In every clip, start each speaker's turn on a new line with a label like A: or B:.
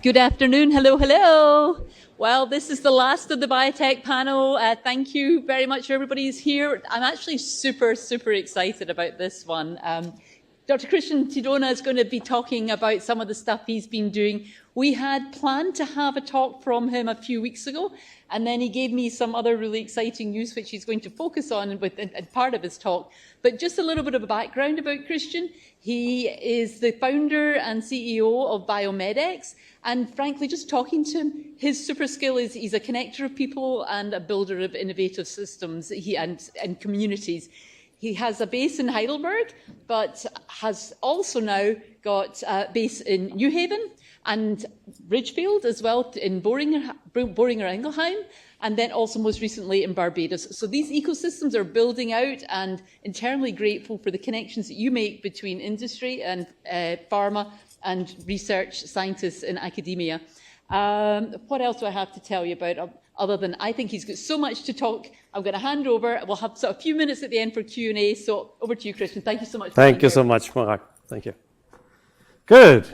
A: Good afternoon. Hello, hello. Well, this is the last of the biotech panel. Thank you very much for everybody who's here. I'm actually super excited about this one. Dr. Christian Tidona is going to be talking about some of the stuff he's been doing. We had planned to have a talk from him a few weeks ago, and then he gave me some other really exciting news which he's going to focus on in part of his talk. But just a little bit of a background about Christian. He is the founder and CEO of BioMed, and frankly, just talking to him, his super skill is he's a connector of people and a builder of innovative systems and communities. He has a base in Heidelberg, but has also now got a base in New Haven and Ridgefield as well, in Boehringer Ingelheim, and then also most recently in Barbados. So these ecosystems are building out, and eternally grateful for the connections that you make between industry and pharma and research scientists in academia. What else do I have to tell you about other than I think he's got so much to talk. I'm going to hand over. We'll have sort of a few minutes at the end for Q&A. So over to you, Christian. Thank you so much.
B: Thank you so much, Marak. Thank you. Good.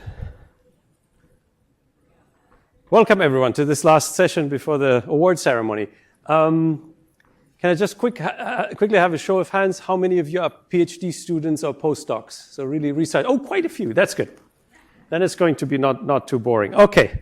B: Welcome, everyone, to this last session before the award ceremony. Can I just quickly have a show of hands? How many of you are PhD students or postdocs? So really research. Oh, quite a few. That's good. Then it's going to be not too boring. Okay.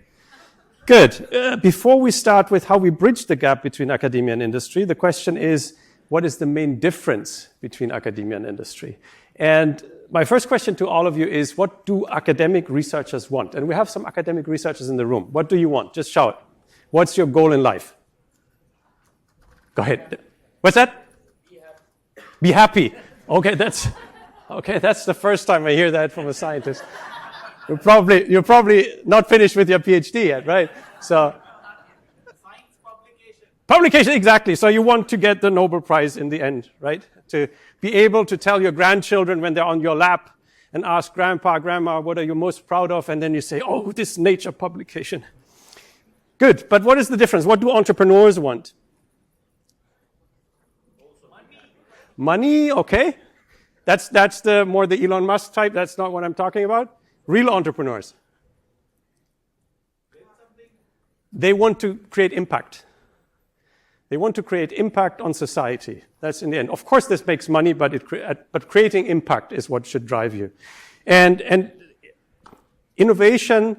B: Good. Before we start with how we bridge the gap between academia and industry, the question is, what is the main difference between academia and industry? And my first question to all of you is, what do academic researchers want? And we have some academic researchers in the room. What do you want? Just shout. What's your goal in life? Go ahead. What's that? Be happy. Be happy. Okay, that's the first time I hear that from a scientist. You're probably not finished with your PhD yet, right? So, science publication, exactly. So you want to get the Nobel Prize in the end, right? To be able to tell your grandchildren when they're on your lap and ask Grandpa, Grandma, what are you most proud of? And then you say, oh, this Nature publication. Good, but what is the difference? What do entrepreneurs want? Money, okay. That's the more the Elon Musk type. That's not what I'm talking about. Real entrepreneurs. They want to create impact. They want to create impact on society. That's in the end. Of course, this makes money, but creating impact is what should drive you. And innovation,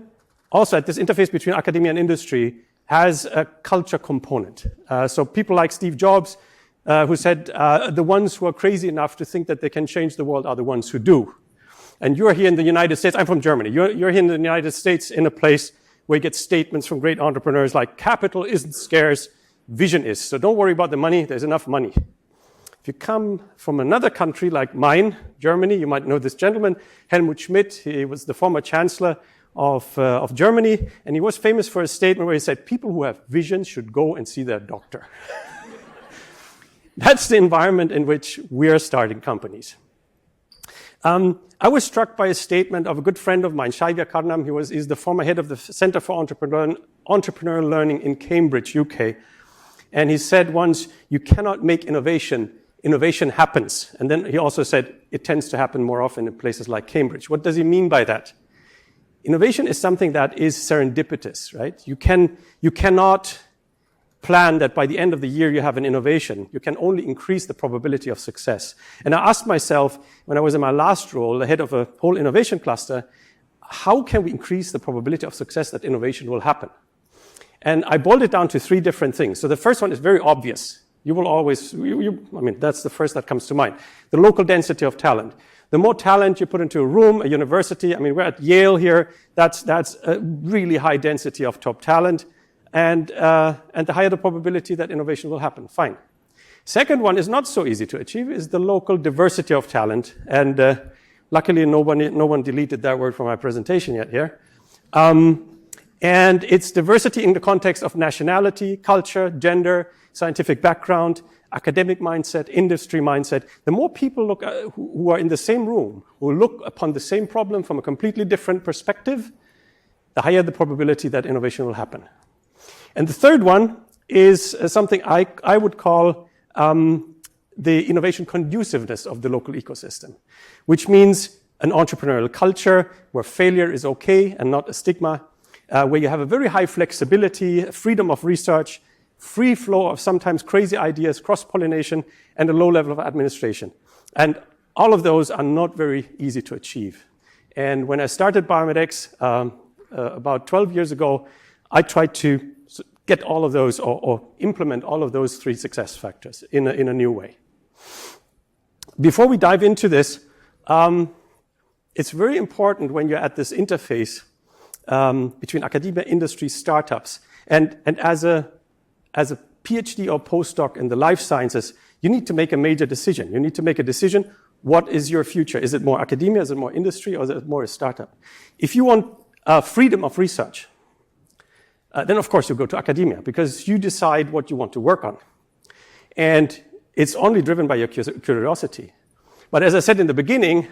B: also at this interface between academia and industry, has a culture component. So people like Steve Jobs, who said, the ones who are crazy enough to think that they can change the world are the ones who do. And you're here in the United States. I'm from Germany. You're here in the United States in a place where you get statements from great entrepreneurs like, capital isn't scarce, vision is. So don't worry about the money. There's enough money. If you come from another country like mine, Germany, you might know this gentleman, Helmut Schmidt. He was the former chancellor of Germany. And he was famous for a statement where he said, people who have vision should go and see their doctor. That's the environment in which we're starting companies. I was struck by a statement of a good friend of mine, Shaiva Karnam. He's the former head of the Center for Entrepreneur Learning in Cambridge, UK. And he said once, you cannot make innovation. Innovation happens. And then he also said, it tends to happen more often in places like Cambridge. What does he mean by that? Innovation is something that is serendipitous, right? You cannot plan that by the end of the year you have an innovation. You can only increase the probability of success. And I asked myself, when I was in my last role, the head of a whole innovation cluster, how can we increase the probability of success that innovation will happen? And I boiled it down to 3 different things. So the first one is very obvious. You will always, that's the first that comes to mind. The local density of talent. The more talent you put into a room, a university, we're at Yale here, that's a really high density of top talent. And the higher the probability that innovation will happen. Fine. Second one is not so easy to achieve, is the local diversity of talent. And luckily, no one deleted that word from my presentation yet here. And it's diversity in the context of nationality, culture, gender, scientific background, academic mindset, industry mindset. The more people who are in the same room, who look upon the same problem from a completely different perspective, the higher the probability that innovation will happen. And the third one is something I would call the innovation conduciveness of the local ecosystem, which means an entrepreneurial culture where failure is okay and not a stigma, where you have a very high flexibility, freedom of research, free flow of sometimes crazy ideas, cross-pollination, and a low level of administration. And all of those are not very easy to achieve. And when I started BioMed about 12 years ago, I tried to get all of those or implement all of those 3 success factors in a new way. Before we dive into this, it's very important when you're at this interface between academia, industry, startups, and as a PhD or postdoc in the life sciences, you need to make a major decision. You need to make a decision, what is your future? Is it more academia, is it more industry, or is it more a startup? If you want freedom of research, then of course you go to academia, because you decide what you want to work on. And it's only driven by your curiosity. But as I said in the beginning,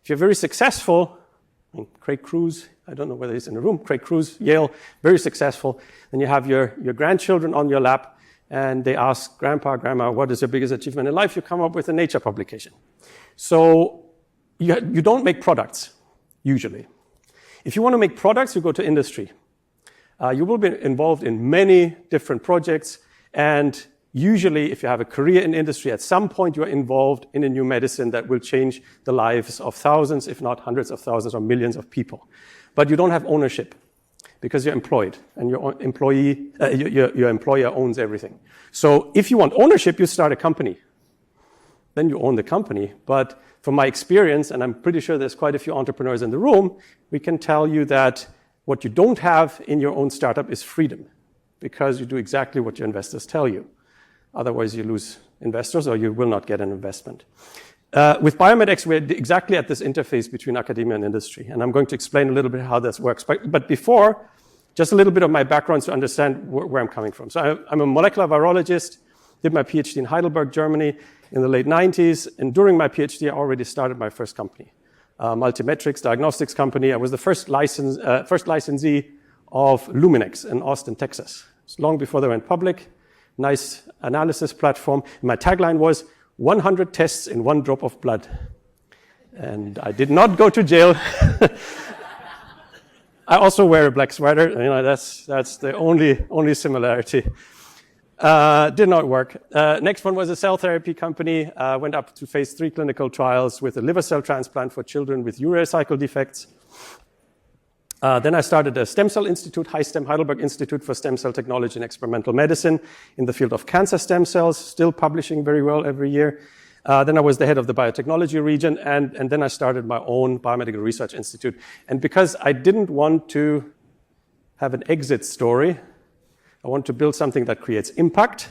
B: if you're very successful, Craig Cruz, I don't know whether he's in the room, Craig Cruz, Yale, very successful, then you have your grandchildren on your lap, and they ask, Grandpa, Grandma, what is your biggest achievement in life? You come up with a Nature publication. So you don't make products, usually. If you want to make products, you go to industry. You will be involved in many different projects, and usually if you have a career in industry, at some point you're involved in a new medicine that will change the lives of thousands, if not hundreds of thousands or millions of people. But you don't have ownership, because you're employed, and your employer owns everything. So if you want ownership, you start a company. Then you own the company. But from my experience, and I'm pretty sure there's quite a few entrepreneurs in the room, we can tell you that what you don't have in your own startup is freedom, because you do exactly what your investors tell you. Otherwise, you lose investors or you will not get an investment. With BioMed, we're exactly at this interface between academia and industry, and I'm going to explain a little bit how this works. But before, just a little bit of my background to understand where I'm coming from. So I'm a molecular virologist, did my PhD in Heidelberg, Germany in the late 90s, and during my PhD, I already started my first company, Multimetrics Diagnostics Company. I was the first licensee of Luminex in Austin, Texas. It's long before they went public. Nice analysis platform. My tagline was 100 tests in 1 drop of blood. And I did not go to jail. I also wear a black sweater. You know, that's the only similarity. Did not work. Next one was a cell therapy company. Went up to phase 3 clinical trials with a liver cell transplant for children with urea cycle defects. Then I started a stem cell institute, HiStem Heidelberg Institute for Stem Cell Technology and Experimental Medicine in the field of cancer stem cells, still publishing very well every year. Then I was the head of the biotechnology region, and then I started my own biomedical research institute. And because I didn't want to have an exit story, I want to build something that creates impact,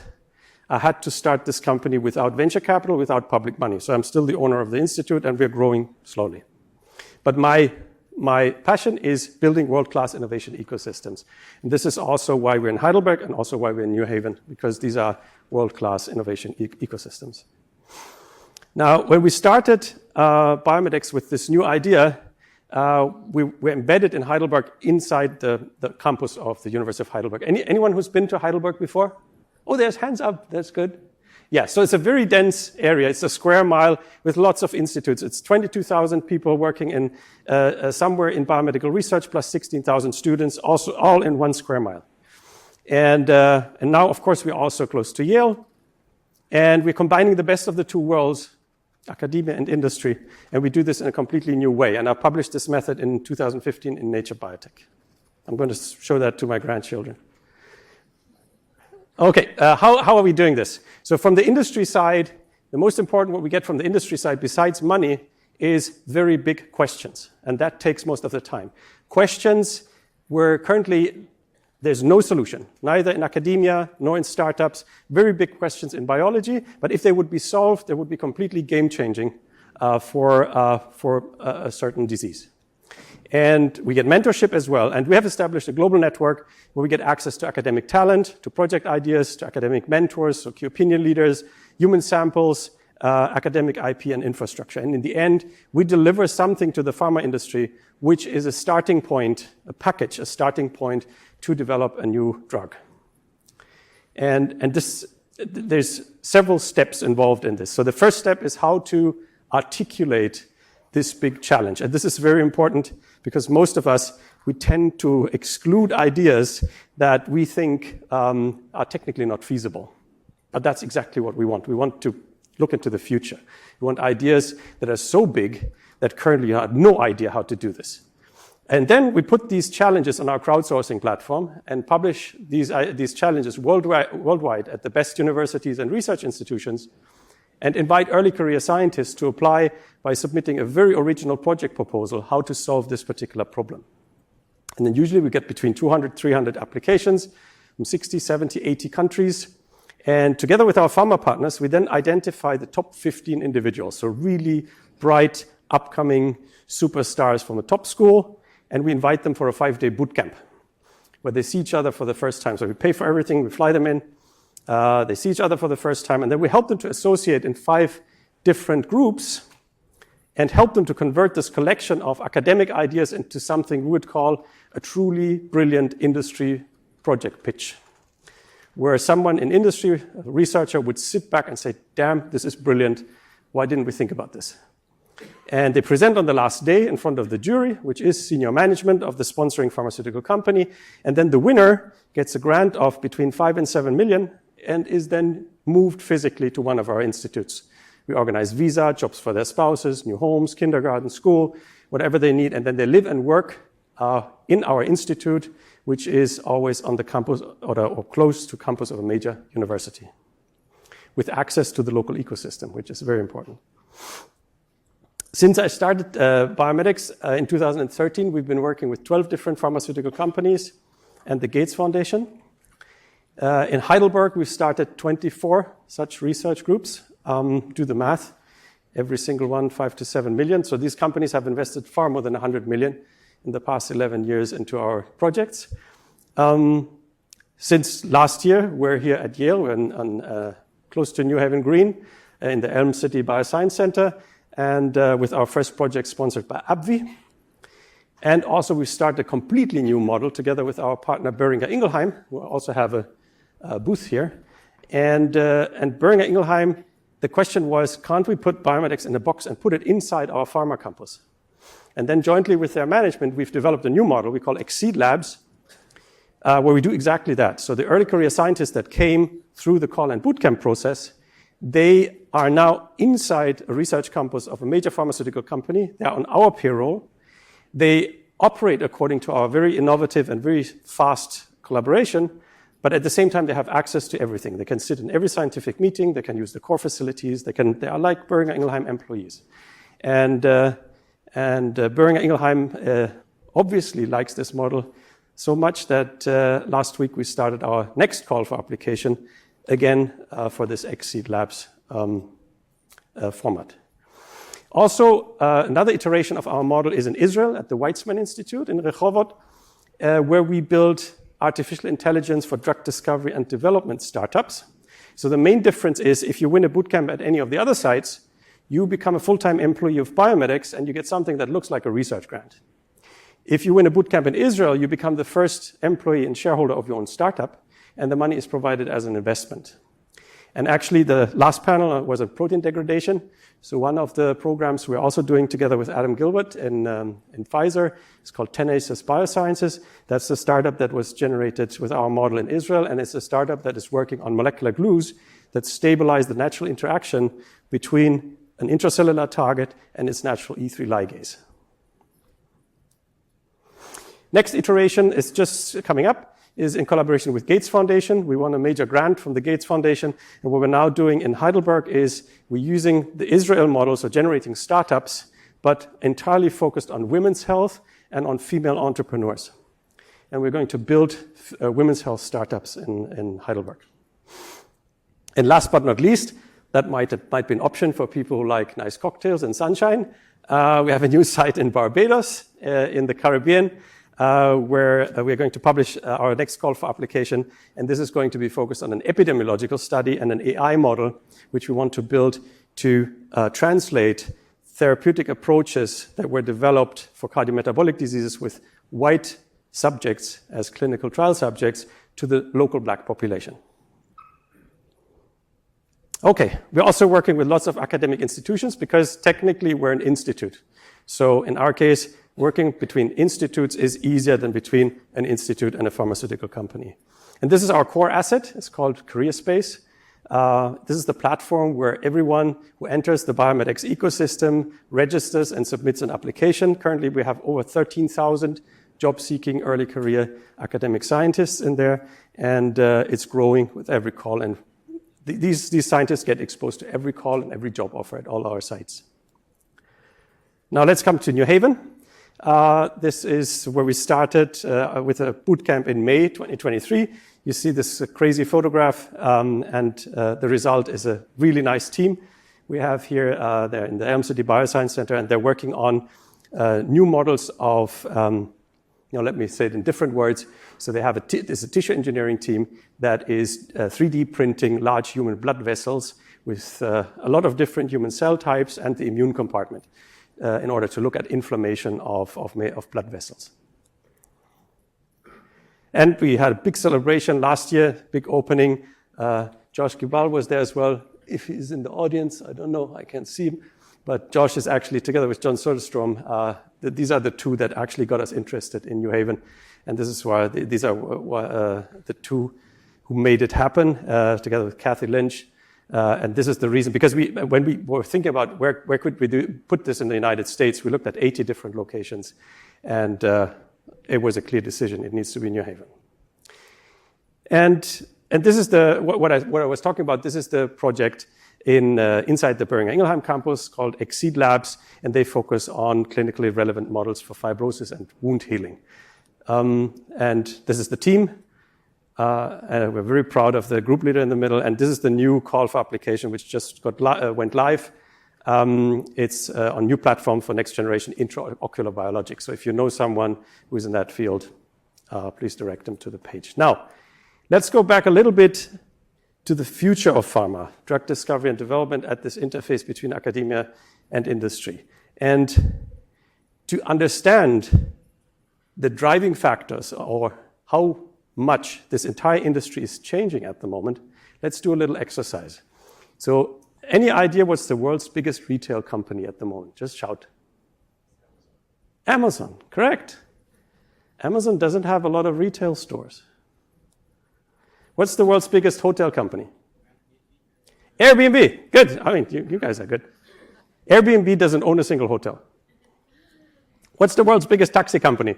B: I had to start this company without venture capital, without public money. So I'm still the owner of the institute, and we're growing slowly. But my passion is building world-class innovation ecosystems. And this is also why we're in Heidelberg and also why we're in New Haven, because these are world-class innovation ecosystems. Now, when we started BioMed with this new idea, we were embedded in Heidelberg inside the campus of the University of Heidelberg. Anyone who's been to Heidelberg before? Oh, there's hands up. That's good. Yeah, so it's a very dense area. It's a square mile with lots of institutes. It's 22,000 people working in somewhere in biomedical research, plus 16,000 students, also all in 1 square mile. And now, of course, we're also close to Yale, and we're combining the best of the 2 worlds, academia and industry, and we do this in a completely new way. And I published this method in 2015 in Nature Biotech. I'm going to show that to my grandchildren. Okay, how are we doing this? So from the industry side, the most important what we get from the industry side, besides money, is very big questions. And that takes most of the time. Questions where currently there's no solution, neither in academia nor in startups. Very big questions in biology, but if they would be solved, they would be completely game-changing for a certain disease. And we get mentorship as well. And we have established a global network where we get access to academic talent, to project ideas, to academic mentors, so key opinion leaders, human samples, academic IP and infrastructure. And in the end, we deliver something to the pharma industry, which is a starting point, a package, a starting point to develop a new drug. And there's several steps involved in this. So the first step is how to articulate this big challenge. And this is very important because most of us, we tend to exclude ideas that we think are technically not feasible. But that's exactly what we want. We want to look into the future. We want ideas that are so big that currently you have no idea how to do this. And then we put these challenges on our crowdsourcing platform and publish these challenges worldwide at the best universities and research institutions, and invite early career scientists to apply by submitting a very original project proposal how to solve this particular problem. And then usually we get between 200, 300 applications from 60, 70, 80 countries. And together with our pharma partners, we then identify the top 15 individuals, so really bright, upcoming superstars from a top school, and we invite them for a 5-day boot camp where they see each other for the first time. So we pay for everything, we fly them in, they see each other for the first time, and then we help them to associate in 5 different groups and help them to convert this collection of academic ideas into something we would call a truly brilliant industry project pitch, where someone in industry, a researcher, would sit back and say, damn, this is brilliant. Why didn't we think about this? And they present on the last day in front of the jury, which is senior management of the sponsoring pharmaceutical company. And then the winner gets a grant of between 5 and 7 million and is then moved physically to one of our institutes. We organize visa, jobs for their spouses, new homes, kindergarten, school, whatever they need. And then they live and work in our institute, which is always on the campus or close to campus of a major university, with access to the local ecosystem, which is very important. Since I started biomedics in 2013, we've been working with 12 different pharmaceutical companies and the Gates Foundation. In Heidelberg, we've started 24 such research groups. Do the math, every single one, 5 to 7 million. So these companies have invested far more than 100 million in the past 11 years into our projects. Since last year, we're here at Yale, close to New Haven Green, in the Elm City Bioscience Center, and with our first project sponsored by AbbVie. And also we started a completely new model together with our partner Boehringer Ingelheim, who also have a booth here. And Boehringer Ingelheim, the question was, can't we put biomedics in a box and put it inside our pharma campus? And then jointly with their management, we've developed a new model we call Exceed Labs, where we do exactly that. So the early career scientists that came through the call and bootcamp process, they are now inside a research campus of a major pharmaceutical company. They are on our payroll. They operate according to our very innovative and very fast collaboration, but at the same time, they have access to everything. They can sit in every scientific meeting. They can use the core facilities. They are like Boehringer Ingelheim employees. And Boehringer Ingelheim obviously likes this model so much that last week we started our next call for application, again for this Exceed Labs format. Also, another iteration of our model is in Israel at the Weizmann Institute in Rehovot, where we build artificial intelligence for drug discovery and development startups. So the main difference is if you win a bootcamp at any of the other sites, you become a full-time employee of biomedics and you get something that looks like a research grant. If you win a bootcamp in Israel, you become the first employee and shareholder of your own startup, and the money is provided as an investment. And actually, the last panel was on protein degradation. So one of the programs we're also doing together with Adam Gilbert in Pfizer is called Tenacious Biosciences. That's the startup that was generated with our model in Israel, and it's a startup that is working on molecular glues that stabilize the natural interaction between an intracellular target and its natural E3 ligase. Next iteration is just coming up, is in collaboration with Gates Foundation. We won a major grant from the Gates Foundation. And what we're now doing in Heidelberg is we're using the Israel model, so generating startups, but entirely focused on women's health and on female entrepreneurs. And we're going to build women's health startups in Heidelberg. And last but not least, that might be an option for people who like nice cocktails and sunshine. We have a new site in Barbados, in the Caribbean, where we're going to publish our next call for application. And this is going to be focused on an epidemiological study and an AI model, which we want to build to translate therapeutic approaches that were developed for cardiometabolic diseases with white subjects as clinical trial subjects to the local Black population. Okay, we're also working with lots of academic institutions because technically we're an institute. So in our case, working between institutes is easier than between an institute and a pharmaceutical company. And this is our core asset. It's called CareerSpace. This is the platform where everyone who enters the BioMed ecosystem registers and submits an application. Currently, we have over 13,000 job-seeking early career academic scientists in there, and it's growing with every call. And these scientists get exposed to every call and every job offer at all our sites. Now let's come to New Haven. This is where we started with a boot camp in May 2023. You see this crazy photograph, and the result is a really nice team. We have here, they're in the Elm City Bioscience Center, and they're working on new models of, let me say it in different words. So they have there's a tissue engineering team that is 3D printing large human blood vessels with a lot of different human cell types and the immune compartment in order to look at inflammation of blood vessels. And we had a big celebration last year, big opening. Josh Gibal was there as well. If he's in the audience, I don't know, I can't see him. But Josh is actually, together with John Soderstrom, these are the two that actually got us interested in New Haven. And this is why these are the two who made it happen, together with Kathy Lynch. And this is the reason, because when we were thinking about where could we put this in the United States, we looked at 80 different locations. And it was a clear decision. It needs to be New Haven. And this is what I was talking about. This is the project inside the Boehringer Ingelheim campus called Exceed Labs, and they focus on clinically relevant models for fibrosis and wound healing. And this is the team. And we're very proud of the group leader in the middle. And this is the new call for application, which just went live. It's a new platform for next generation intraocular biologics. So if you know someone who is in that field, please direct them to the page. Now, let's go back a little bit to the future of pharma, drug discovery and development at this interface between academia and industry. And to understand the driving factors or how much this entire industry is changing at the moment, let's do a little exercise. So any idea what's the world's biggest retail company at the moment? Just shout. Amazon, correct. Amazon doesn't have a lot of retail stores. What's the world's biggest hotel company? Airbnb, good. I mean, you guys are good. Airbnb doesn't own a single hotel. What's the world's biggest taxi company?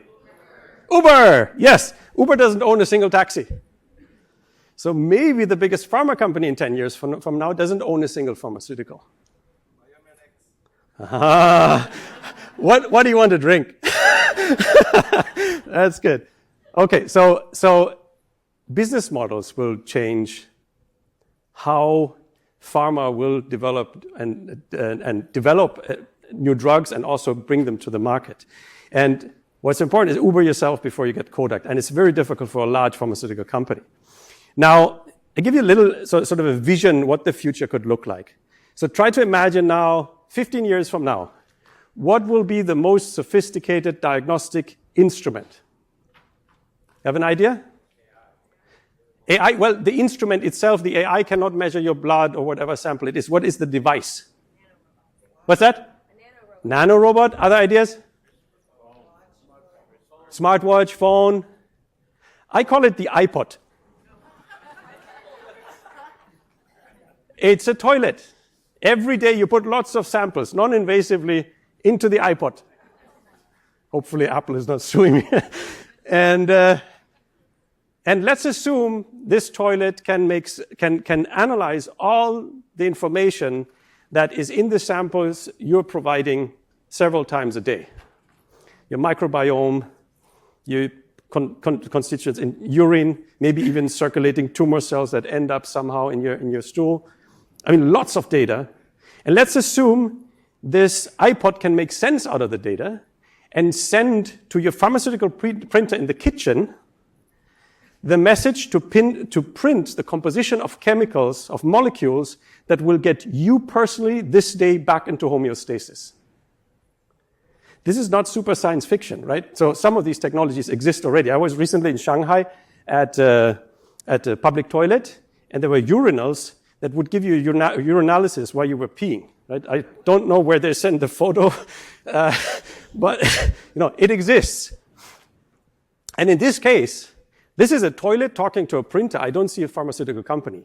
B: Uber, yes. Uber doesn't own a single taxi. So maybe the biggest pharma company in 10 years from now doesn't own a single pharmaceutical. What do you want to drink? That's good. Okay, so business models will change how pharma will develop and develop new drugs and also bring them to the market. And what's important is Uber yourself before you get Kodak. And it's very difficult for a large pharmaceutical company. Now, I give you a little sort of a vision what the future could look like. So try to imagine now, 15 years from now, what will be the most sophisticated diagnostic instrument? You have an idea? AI, well, the instrument itself, the AI cannot measure your blood or whatever sample it is. What is the device? What's that? A nanorobot. Other ideas? Smartwatch, phone. I call it the iPod. It's a toilet. Every day you put lots of samples, non-invasively, into the iPod. Hopefully Apple is not suing me. And let's assume this toilet can analyze all the information that is in the samples you're providing several times a day. Your microbiome, your constituents in urine, maybe even circulating tumor cells that end up somehow in your stool. I mean, lots of data. And let's assume this iPod can make sense out of the data and send to your pharmaceutical printer in the kitchen the message to print the composition of chemicals, of molecules that will get you personally this day back into homeostasis. This is not super science fiction, right? So some of these technologies exist already. I was recently in Shanghai at a public toilet, and there were urinals that would give you urinalysis while you were peeing. Right? I don't know where they sent the photo, but it exists. And in this case, this is a toilet talking to a printer. I don't see a pharmaceutical company.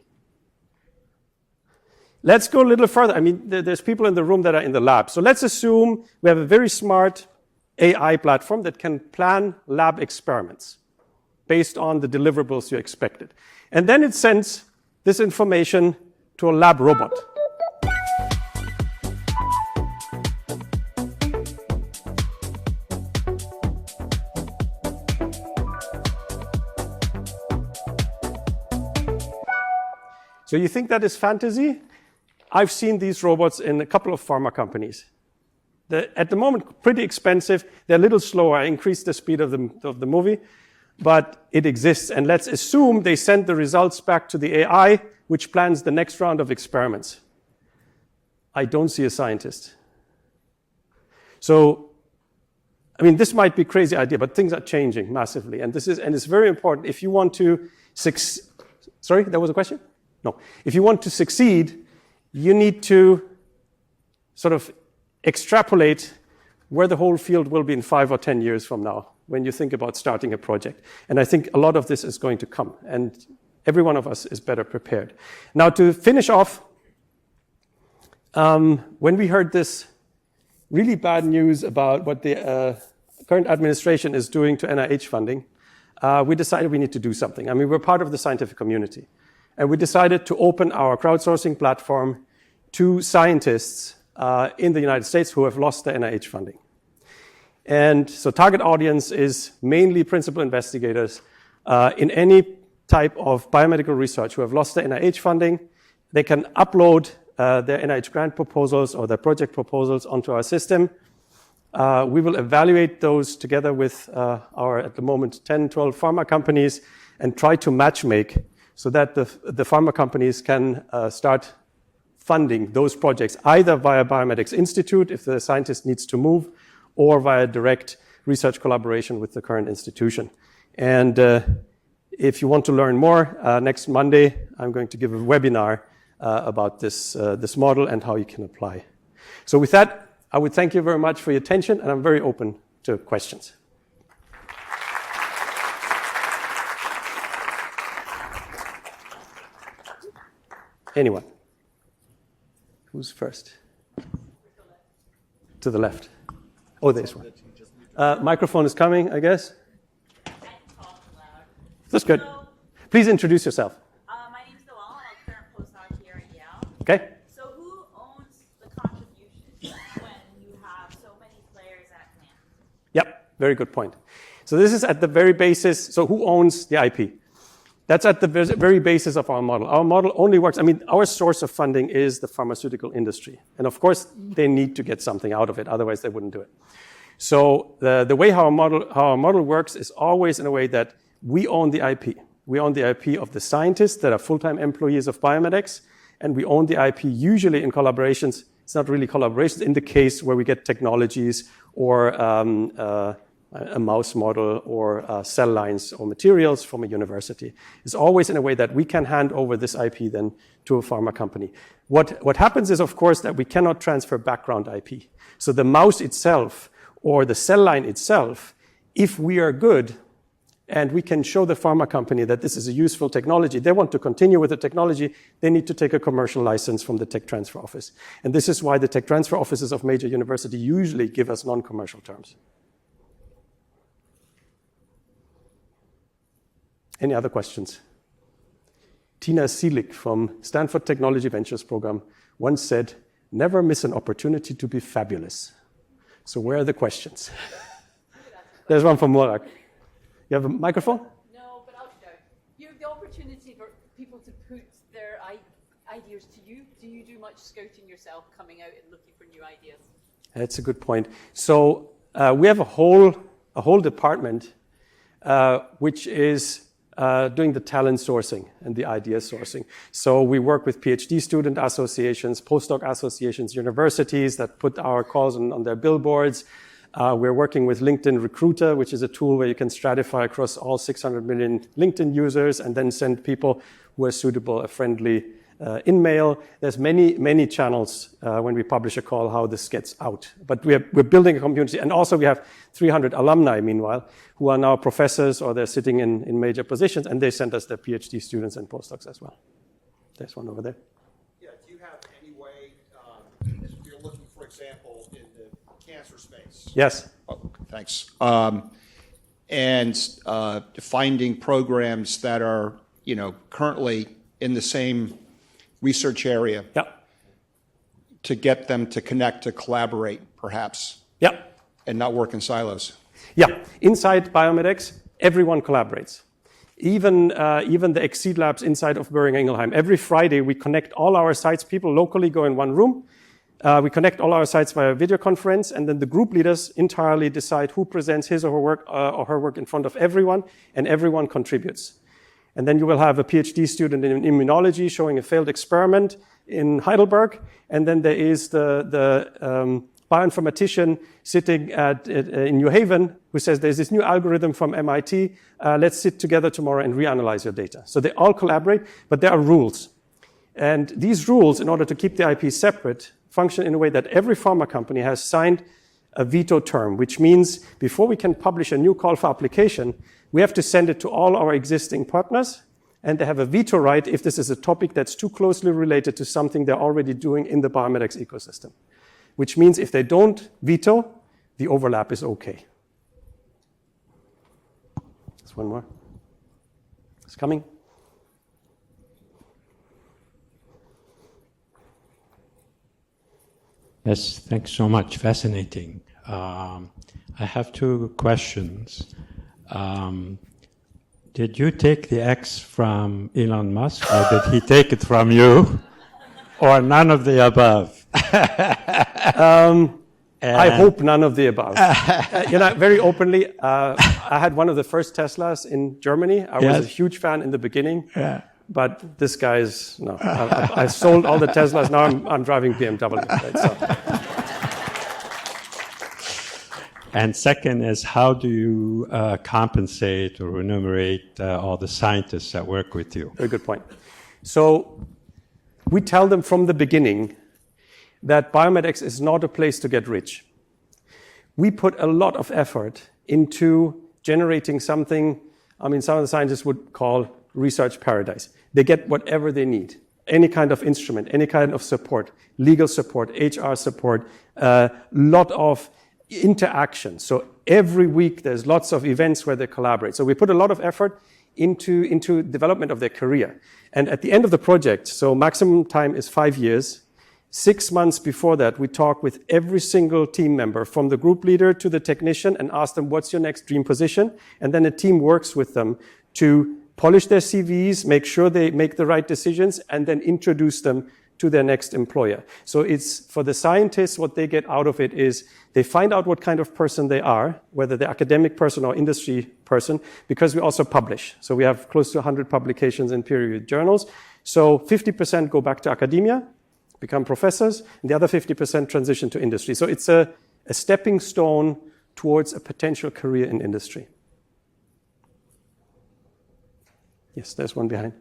B: Let's go a little further. I mean, there's people in the room that are in the lab. So let's assume we have a very smart AI platform that can plan lab experiments based on the deliverables you expected. And then it sends this information to a lab robot. So you think that is fantasy? I've seen these robots in a couple of pharma companies. They're, at the moment, pretty expensive. They're a little slower. I increased the speed of the movie, but it exists. And let's assume they send the results back to the AI, which plans the next round of experiments. I don't see a scientist. So, I mean, this might be a crazy idea, but things are changing massively. And it's very important. If you want to sorry, there was a question? No. If you want to succeed, you need to sort of extrapolate where the whole field will be in 5 or 10 years from now when you think about starting a project. And I think a lot of this is going to come, and every one of us is better prepared. Now, to finish off, when we heard this really bad news about what the current administration is doing to NIH funding, we decided we need to do something. I mean, we're part of the scientific community. And we decided to open our crowdsourcing platform to scientists in the United States who have lost their NIH funding. And so target audience is mainly principal investigators in any type of biomedical research who have lost their NIH funding. They can upload their NIH grant proposals or their project proposals onto our system. We will evaluate those together with our, at the moment, 10, 12 pharma companies and try to matchmake so that the pharma companies can start funding those projects, either via Biomedics Institute, if the scientist needs to move, or via direct research collaboration with the current institution. And if you want to learn more, next Monday, I'm going to give a webinar about this model and how you can apply. So with that, I would thank you very much for your attention, and I'm very open to questions. Anyone? Who's first? To the left. Oh, there's one. Microphone is coming, I guess. That's good. Please introduce yourself.
C: My name's Noel, and I'm a current postdoc here at Yale.
B: Okay.
C: So who owns the contributions when you have so many players at hand?
B: Yep, very good point. So this is at the very basis. So who owns the IP? That's at the very basis of our model. Our model only works, I mean, our source of funding is the pharmaceutical industry. And of course, they need to get something out of it, otherwise they wouldn't do it. So the way how our model works is always in a way that we own the IP. We own the IP of the scientists that are full-time employees of Biomedics, and we own the IP usually in collaborations. It's not really collaborations in the case where we get technologies or a mouse model or cell lines or materials from a university. It's always in a way that we can hand over this IP then to a pharma company. What happens is, of course, that we cannot transfer background IP. So the mouse itself or the cell line itself, if we are good and we can show the pharma company that this is a useful technology, they want to continue with the technology, they need to take a commercial license from the tech transfer office. And this is why the tech transfer offices of major universities usually give us non-commercial terms. Any other questions? Tina Seelig from Stanford Technology Ventures Program once said, "Never miss an opportunity to be fabulous." So where are the questions? There's one from Morak. You have a microphone?
A: No, but I'll shout. You have the opportunity for people to put their ideas to you. Do you do much scouting yourself, coming out and looking for new ideas?
B: That's a good point. So we have a whole department which is doing the talent sourcing and the idea sourcing. So we work with PhD student associations, postdoc associations, universities that put our calls on their billboards. We're working with LinkedIn Recruiter, which is a tool where you can stratify across all 600 million LinkedIn users and then send people who are suitable a friendly in mail. There's many channels when we publish a call how this gets out. But we're building a community. And also we have 300 alumni, meanwhile, who are now professors or they're sitting in major positions, and they send us their PhD students and postdocs as well. There's one over there.
D: Yeah, do you have any way, if you're looking, for example, in the cancer space?
B: Yes.
D: Oh, thanks. And finding programs that are, currently in the same research area.
B: Yeah.
D: To get them to connect, to collaborate, perhaps.
B: Yeah.
D: And not work in silos.
B: Yeah. Inside BioMed, everyone collaborates. Even the Exceed labs inside of Boehringer Ingelheim. Every Friday, we connect all our sites. People locally go in one room. We connect all our sites via video conference, and then the group leaders entirely decide who presents his or her work in front of everyone, and everyone contributes. And then you will have a PhD student in immunology showing a failed experiment in Heidelberg, and then there is the bioinformatician sitting in New Haven who says there's this new algorithm from MIT, let's sit together tomorrow and reanalyze your data. So they all collaborate, but there are rules. And these rules, in order to keep the IP separate, function in a way that every pharma company has signed a veto term, which means before we can publish a new call for application, we have to send it to all our existing partners, and they have a veto right if this is a topic that's too closely related to something they're already doing in the BioMed ecosystem. Which means if they don't veto, the overlap is okay. There's one more. It's coming.
E: Yes, thanks so much. Fascinating. I have two questions. Did you take the X from Elon Musk, or did he take it from you, or none of the above?
B: I hope none of the above. Very openly, I had one of the first Teslas in Germany. I was a huge fan in the beginning.
E: Yeah.
B: But this guy is, no. I sold all the Teslas. Now I'm driving BMW. Right? So.
E: And second is, how do you compensate or remunerate all the scientists that work with you?
B: Very good point. So we tell them from the beginning that BioMed is not a place to get rich. We put a lot of effort into generating something, some of the scientists would call research paradise. They get whatever they need, any kind of instrument, any kind of support, legal support, HR support, lot of interaction. So every week there's lots of events where they collaborate. So we put a lot of effort into development of their career. And at the end of the project, so maximum time is 5 years, 6 months before that, we talk with every single team member, from the group leader to the technician, and ask them, what's your next dream position? And then a team works with them to polish their CVs, make sure they make the right decisions, and then introduce them to their next employer. So it's, for the scientists, what they get out of it is they find out what kind of person they are, whether they're academic person or industry person, because we also publish. So we have close to 100 publications in peer-reviewed journals. So 50% go back to academia, become professors, and the other 50% transition to industry. So it's a stepping stone towards a potential career in industry. Yes, there's one behind.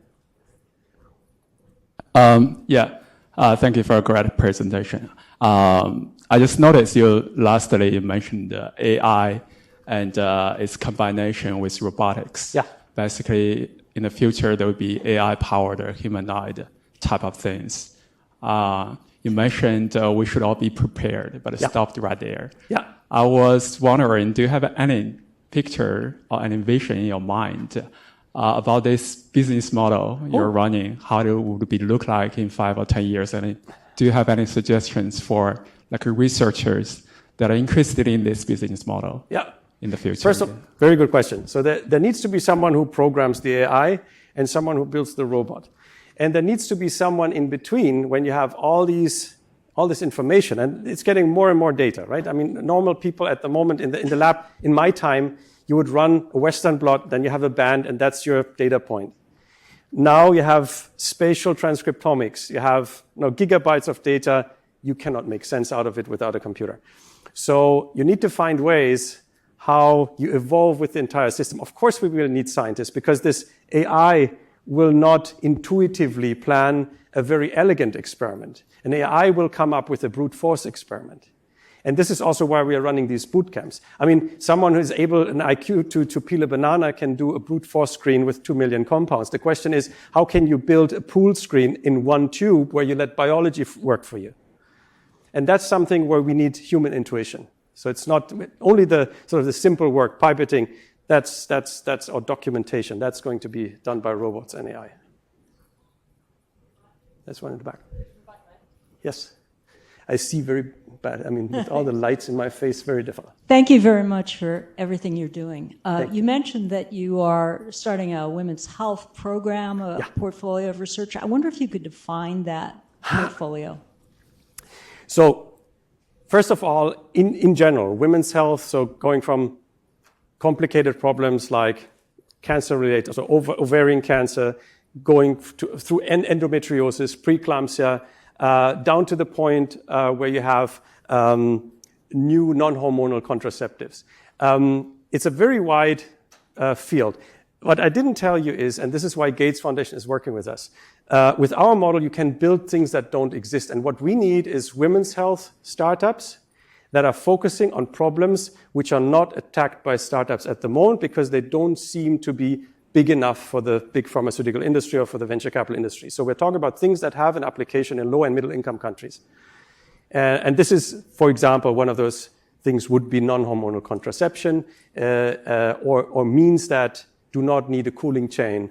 F: Thank you for a great presentation. I just noticed you lastly mentioned AI and its combination with robotics.
B: Yeah.
F: Basically, in the future, there will be AI-powered humanoid type of things. You mentioned we should all be prepared, but it stopped right there.
B: Yeah.
F: I was wondering, do you have any picture or any vision in your mind about this business model you're running, how it would be look like in 5 or 10 years? And do you have any suggestions for researchers that are interested in this business model in the future?
B: First of all, very good question. So there needs to be someone who programs the AI and someone who builds the robot. And there needs to be someone in between when you have all this information, and it's getting more and more data, right? Normal people at the moment in the lab, in my time, you would run a Western blot, then you have a band, and that's your data point. Now you have spatial transcriptomics. You have gigabytes of data. You cannot make sense out of it without a computer. So you need to find ways how you evolve with the entire system. Of course, we will need scientists, because this AI will not intuitively plan a very elegant experiment. An AI will come up with a brute force experiment. And this is also why we are running these boot camps. I mean, someone who is able, an IQ to peel a banana can do a brute force screen with 2 million compounds. The question is, how can you build a pool screen in one tube where you let biology work for you? And that's something where we need human intuition. So it's not only the sort of the simple work, pipetting, that's or documentation. That's going to be done by robots and AI. There's one in the back. Yes. I see very bad. I mean, with all the lights in my face, very difficult.
G: Thank you very much for everything you're doing. You mentioned that you are starting a women's health program, a portfolio of research. I wonder if you could define that portfolio.
B: So, first of all, in general, women's health, so going from complicated problems like cancer-related, so ovarian cancer, going through endometriosis, preeclampsia, down to the point where you have new non-hormonal contraceptives. It's a very wide field. What I didn't tell you is, and this is why Gates Foundation is working with us, with our model you can build things that don't exist. And what we need is women's health startups that are focusing on problems which are not attacked by startups at the moment because they don't seem to be big enough for the big pharmaceutical industry or for the venture capital industry. So we're talking about things that have an application in low and middle income countries. And this is, for example, one of those things would be non-hormonal contraception or means that do not need a cooling chain,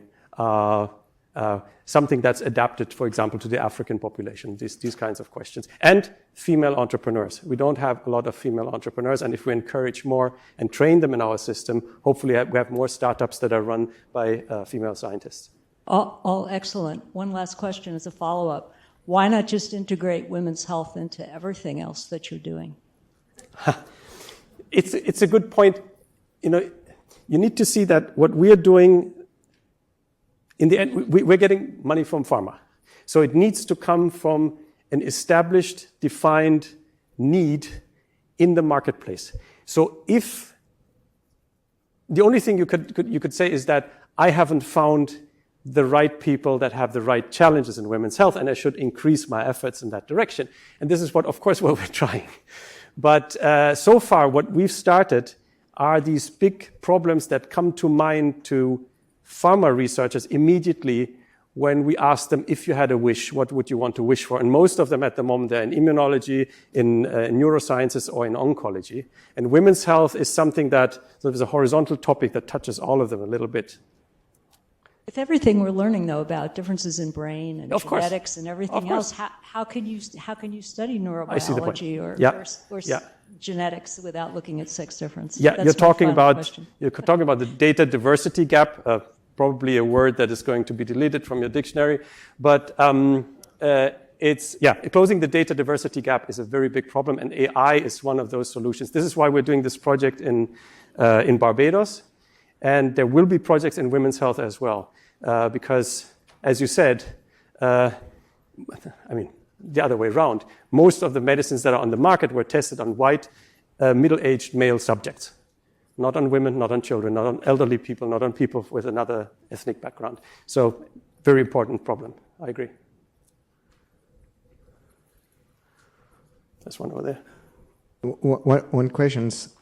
B: something that's adapted, for example, to the African population, these kinds of questions. And female entrepreneurs. We don't have a lot of female entrepreneurs, and if we encourage more and train them in our system, hopefully we have more startups that are run by female scientists.
G: All excellent. One last question as a follow-up. Why not just integrate women's health into everything else that you're doing?
B: It's a good point. You know, you need to see that what we are doing, in the end, we're getting money from pharma. So it needs to come from an established, defined need in the marketplace. So if the only thing you could say is that I haven't found the right people that have the right challenges in women's health, and I should increase my efforts in that direction. And this is of course, what we're trying. But so far, what we've started are these big problems that come to mind to pharma researchers immediately when we ask them, if you had a wish, what would you want to wish for? And most of them at the moment, they're in immunology, in neurosciences, or in oncology. And women's health is something that sort of is a horizontal topic that touches all of them a little bit.
G: With everything we're learning, though, about differences in brain and
B: of
G: genetics
B: course.
G: and everything else, how can you study neurobiology or genetics without looking at sex difference?
B: Yeah,
G: That's
B: you're talking about
G: question.
B: the data diversity gap, probably a word that is going to be deleted from your dictionary. But closing the data diversity gap is a very big problem, and AI is one of those solutions. This is why we're doing this project in Barbados, and there will be projects in women's health as well, because, as you said, I mean, the other way around, most of the medicines that are on the market were tested on white, middle-aged male subjects. Not on women, not on children, not on elderly people, not on people with another ethnic background. So, very important problem. I agree. There's one over there.
H: One question's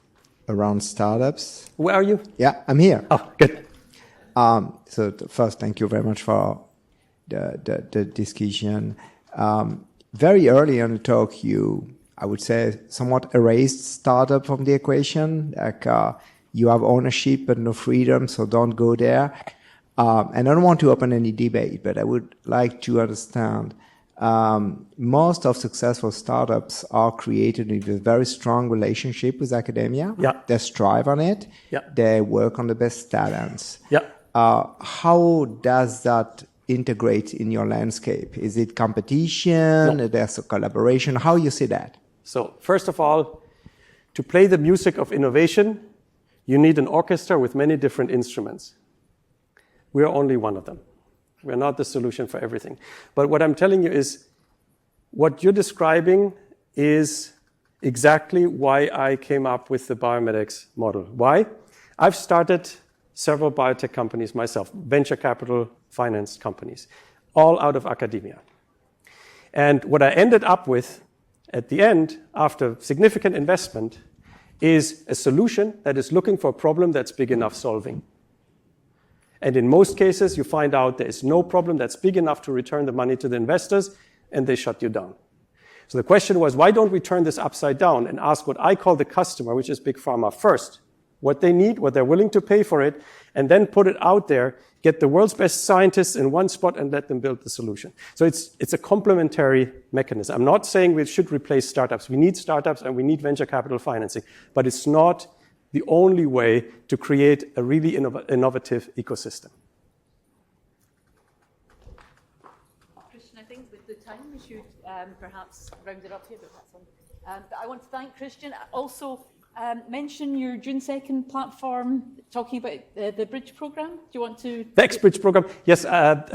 H: around startups.
B: Where are you?
H: Yeah, I'm here.
B: Oh, good.
H: So first, thank you very much for the discussion. Very early in the talk, I would say, somewhat erased startup from the equation. Like you have ownership but no freedom, so don't go there. And I don't want to open any debate, but I would like to understand. Most of successful startups are created with a very strong relationship with academia.
B: Yeah.
H: They strive on it.
B: Yeah.
H: They work on the best talents.
B: Yeah.
H: How does that integrate in your landscape? Is it competition?
B: No.
H: There's a collaboration? How you see that?
B: So, first of all, to play the music of innovation, you need an orchestra with many different instruments. We are only one of them. We're not the solution for everything. But what I'm telling you is, what you're describing is exactly why I came up with the biomedics model. Why? I've started several biotech companies myself, venture capital finance companies, all out of academia. And what I ended up with at the end, after significant investment, is a solution that is looking for a problem that's big enough solving. And in most cases, you find out there is no problem that's big enough to return the money to the investors, and they shut you down. So the question was, why don't we turn this upside down and ask what I call the customer, which is Big Pharma, first, what they need, what they're willing to pay for it, and then put it out there, get the world's best scientists in one spot and let them build the solution. So it's a complementary mechanism. I'm not saying we should replace startups. We need startups and we need venture capital financing, but it's not the only way to create a really innovative ecosystem.
A: Christian, I think with the time we should perhaps round it up here, but that's on. But I want to thank Christian. Also, mention your June 2nd platform talking about the Bridge program. Do you want to?
B: The X-Bridge program, yes. That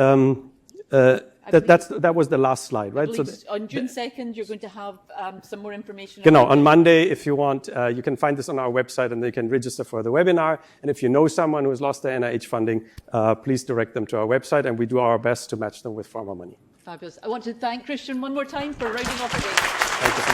B: was the last slide, right?
A: So on June 2nd, you're going to have some more information.
B: Genau, on Monday, if you want, you can find this on our website and they can register for the webinar. And if you know someone who has lost their NIH funding, please direct them to our website and we do our best to match them with pharma money.
A: Fabulous. I want to thank Christian one more time for rounding off again.
B: Thank you so much.